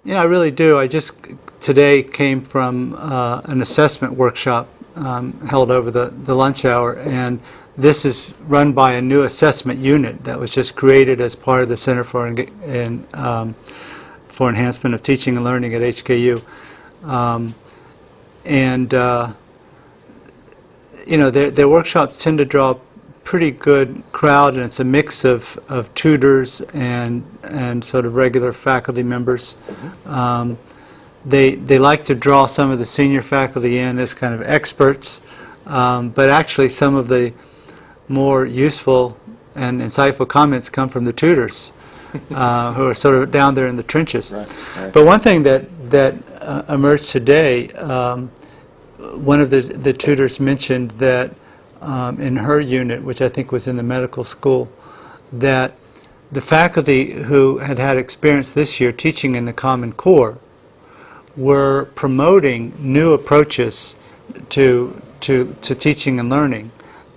Yeah, I really do. I just today came from an assessment workshop held over the lunch hour, and this is run by a new assessment unit that was just created as part of the Center for Enhancement of Teaching and Learning at HKU. You know, their workshops tend to draw a pretty good crowd, and it's a mix of tutors and sort of regular faculty members. They like to draw some of the senior faculty in as kind of experts, but actually some of the more useful and insightful comments come from the tutors, who are sort of down there in the trenches. Right, right. But one thing that emerged today, one of the tutors mentioned that in her unit, which I think was in the medical school, that the faculty who had had experience this year teaching in the Common Core were promoting new approaches to teaching and learning.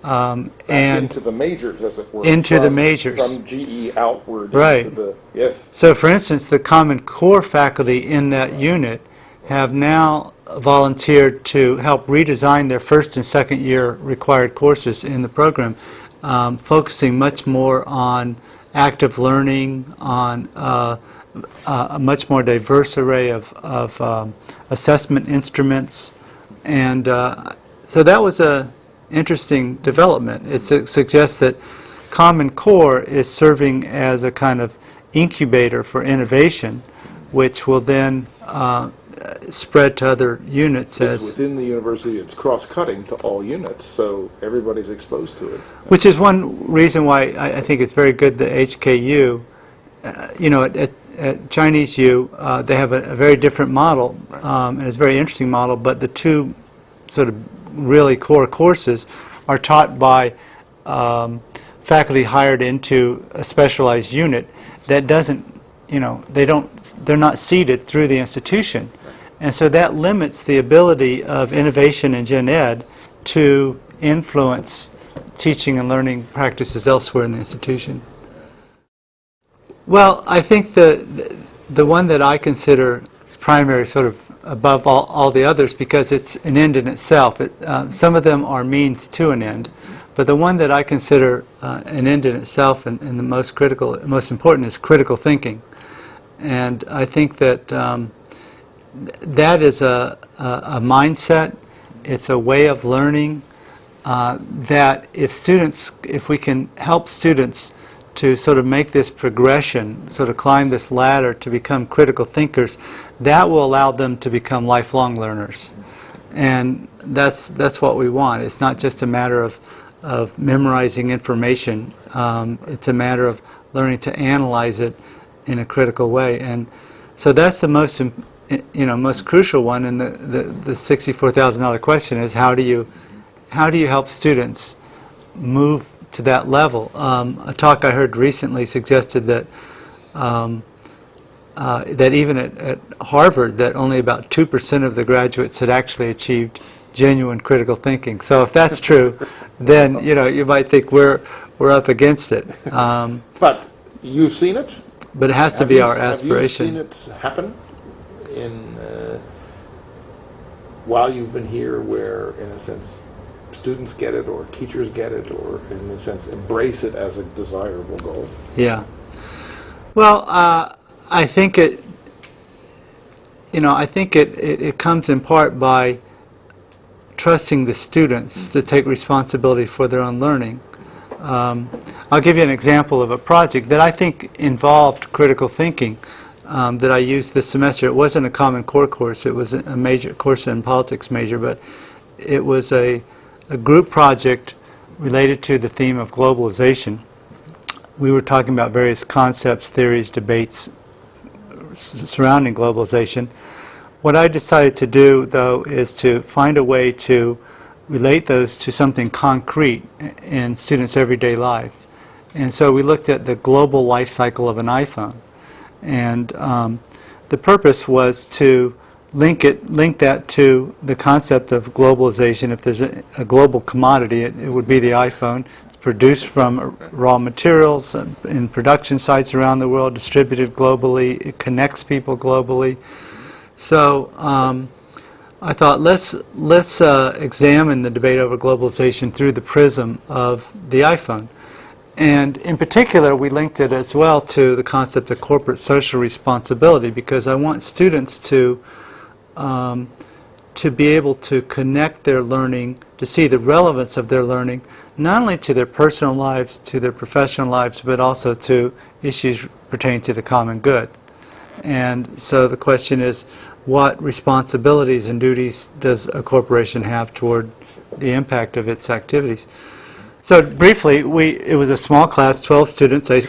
And into the majors, as it were. Into the majors. From GE outward. Right. Into the, yes. So, for instance, the Common Core faculty in that unit have now volunteered to help redesign their first and second year required courses in the program, focusing much more on active learning, on a much more diverse array of assessment instruments, and so that was a interesting development. It suggests that Common Core is serving as a kind of incubator for innovation, which will then spread to other units. It's within the university, it's cross-cutting to all units, so everybody's exposed to it. Which is one reason why I think it's very good that HKU, you know, at Chinese U, they have a very different model, and it's a very interesting model, but the two sort of really core courses are taught by faculty hired into a specialized unit that doesn't, you know, they're not seeded through the institution. And so that limits the ability of innovation in gen ed to influence teaching and learning practices elsewhere in the institution. Well, I think the one that I consider primary, sort of above all the others, because it's an end in itself. Some of them are means to an end, but the one that I consider an end in itself and the most critical, most important, is critical thinking. And I think that that is a mindset. It's a way of learning that if we can help students to sort of make this progression, sort of climb this ladder to become critical thinkers, that will allow them to become lifelong learners. And that's what we want. It's not just a matter of memorizing information. It's a matter of learning to analyze it in a critical way. And so that's the most most crucial one. And the $64,000 question is, how do you help students move to that level? A talk I heard recently suggested that that even at Harvard, that only about 2% of the graduates had actually achieved genuine critical thinking. So if that's true, then you might think we're up against it. But you've seen it. But it has to be our aspiration. Have you seen it happen while you've been here, where, in a sense, students get it, or teachers get it, or, in a sense, embrace it as a desirable goal? Yeah. Well, I think it comes in part by trusting the students to take responsibility for their own learning. I'll give you an example of a project that I think involved critical thinking that I used this semester. It wasn't a Common Core course. It was a major course in politics major, but it was a group project related to the theme of globalization. We were talking about various concepts, theories, debates surrounding globalization. What I decided to do, though, is to find a way to relate those to something concrete in students' everyday lives. And so we looked at the global life cycle of an iPhone. And the purpose was to link that to the concept of globalization. If there's a global commodity, it would be the iPhone. It's produced from raw materials in production sites around the world, distributed globally. It connects people globally. So I thought let's examine the debate over globalization through the prism of the iPhone. And in particular, we linked it as well to the concept of corporate social responsibility, because I want students to be able to connect their learning, to see the relevance of their learning, not only to their personal lives, to their professional lives, but also to issues pertaining to the common good. And so the question is, what responsibilities and duties does a corporation have toward the impact of its activities? So briefly, it was a small class, 12 students. I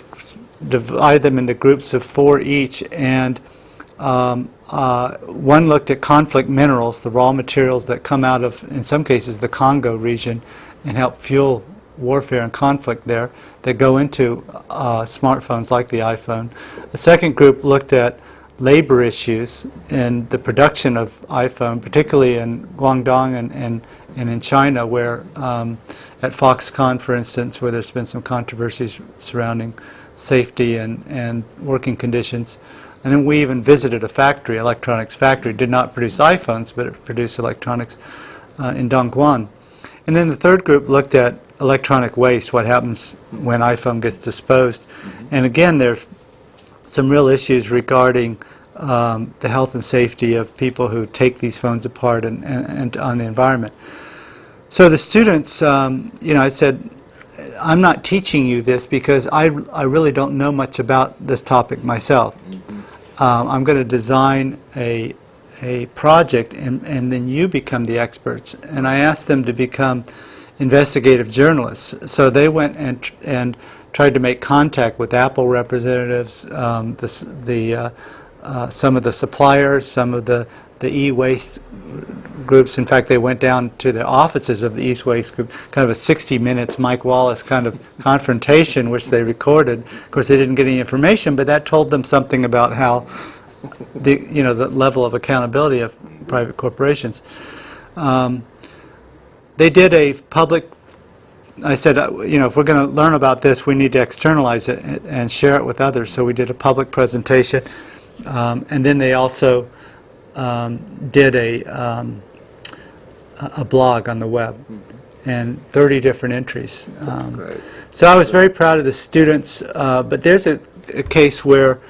divided them into groups of 4 each, and one looked at conflict minerals, the raw materials that come out of, in some cases, the Congo region and help fuel warfare and conflict there, that go into smartphones like the iPhone. The second group looked at labor issues in the production of iPhone, particularly in Guangdong and in China, where at Foxconn, for instance, where there's been some controversies surrounding safety and working conditions. And then we even visited a factory, electronics factory. It did not produce iPhones, but it produced electronics in Dongguan. And then the third group looked at electronic waste, what happens when iPhone gets disposed. And again, there are some real issues regarding the health and safety of people who take these phones apart and on the environment. So the students, I said, I'm not teaching you this because I really don't know much about this topic myself. I'm going to design a project, and then you become the experts. And I asked them to become investigative journalists. So they went and tried to make contact with Apple representatives, some of the suppliers, some of the e-waste groups. In fact, they went down to the offices of the e-waste group, kind of a 60 Minutes Mike Wallace kind of confrontation, which they recorded. Of course, they didn't get any information, but that told them something about how the level of accountability of private corporations. They did a public. I said, if we're going to learn about this, we need to externalize it and share it with others. So we did a public presentation, and then they also did a blog on the web, and 30 different entries. So I was very proud of the students, but there's a case where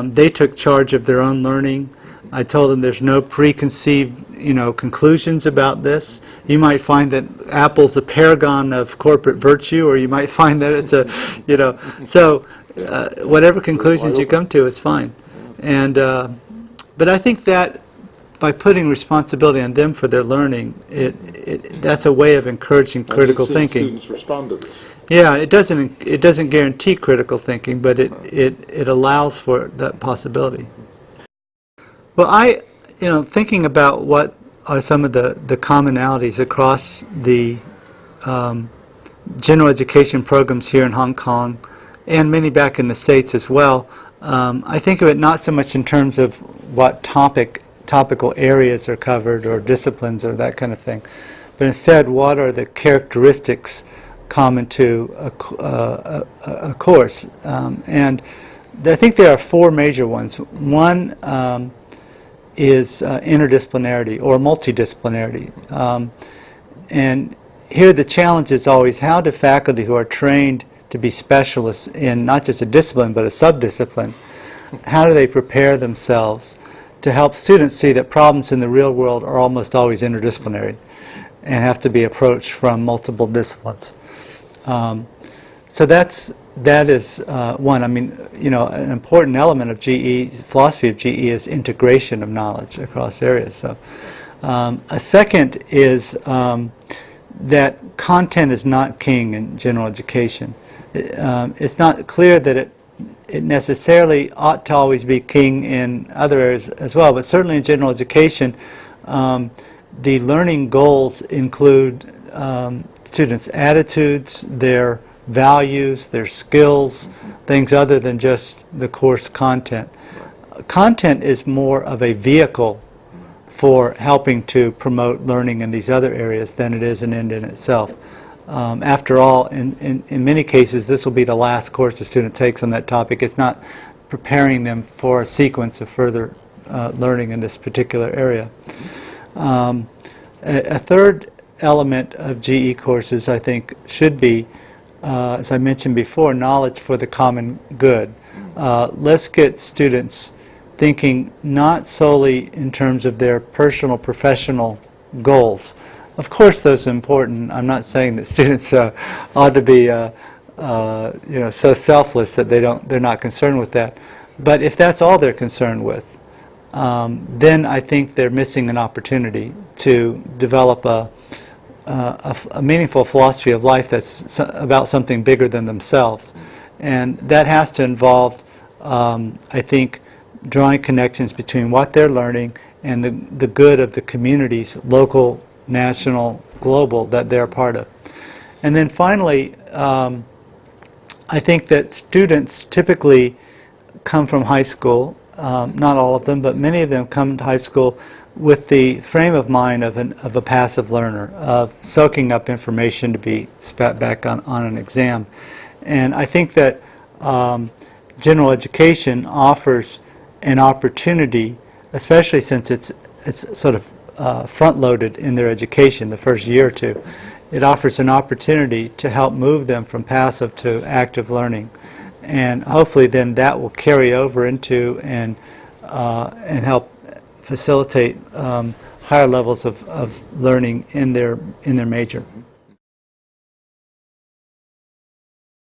they took charge of their own learning. I told them there's no preconceived conclusions about this. You might find that Apple's a paragon of corporate virtue, or you might find that it's a, so whatever conclusions you come to is fine. And but I think that by putting responsibility on them for their learning, that's a way of encouraging critical thinking. Students respond to this. Yeah, it doesn't guarantee critical thinking, but it allows for that possibility. Well, thinking about what are some of the commonalities across the general education programs here in Hong Kong, and many back in the States as well, I think of it not so much in terms of what topical areas are covered or disciplines or that kind of thing, but instead what are the characteristics common to a course. And I think there are 4 major ones. One is interdisciplinarity or multidisciplinarity. And here the challenge is always, how do faculty who are trained to be specialists in not just a discipline but a subdiscipline, how do they prepare themselves to help students see that problems in the real world are almost always interdisciplinary and have to be approached from multiple disciplines? So that is one. I mean, an important element of GE, philosophy of GE, is integration of knowledge across areas. So, a second is that content is not king in general education. It's not clear that it necessarily ought to always be king in other areas as well, but certainly in general education, the learning goals include students' attitudes, their values, their skills, things other than just the course content. Content is more of a vehicle for helping to promote learning in these other areas than it is an end in itself. After all, in many cases, this will be the last course a student takes on that topic. It's not preparing them for a sequence of further learning in this particular area. A third element of GE courses, I think, should be, as I mentioned before, knowledge for the common good. Let's get students thinking not solely in terms of their personal, professional goals. Of course, those are important. I'm not saying that students ought to be, so selfless that they're not concerned with that. But if that's all they're concerned with, then I think they're missing an opportunity to develop a meaningful philosophy of life that's about something bigger than themselves. And that has to involve, I think, drawing connections between what they're learning and the good of the communities, local, national, global, that they're a part of. And then finally, I think that students typically come from high school, not all of them, but many of them come to high school with the frame of mind of a passive learner, of soaking up information to be spat back on an exam. And I think that general education offers an opportunity, especially since it's sort of front-loaded in their education the first year or two. It offers an opportunity to help move them from passive to active learning. And hopefully then that will carry over into and help facilitate higher levels of learning in their major.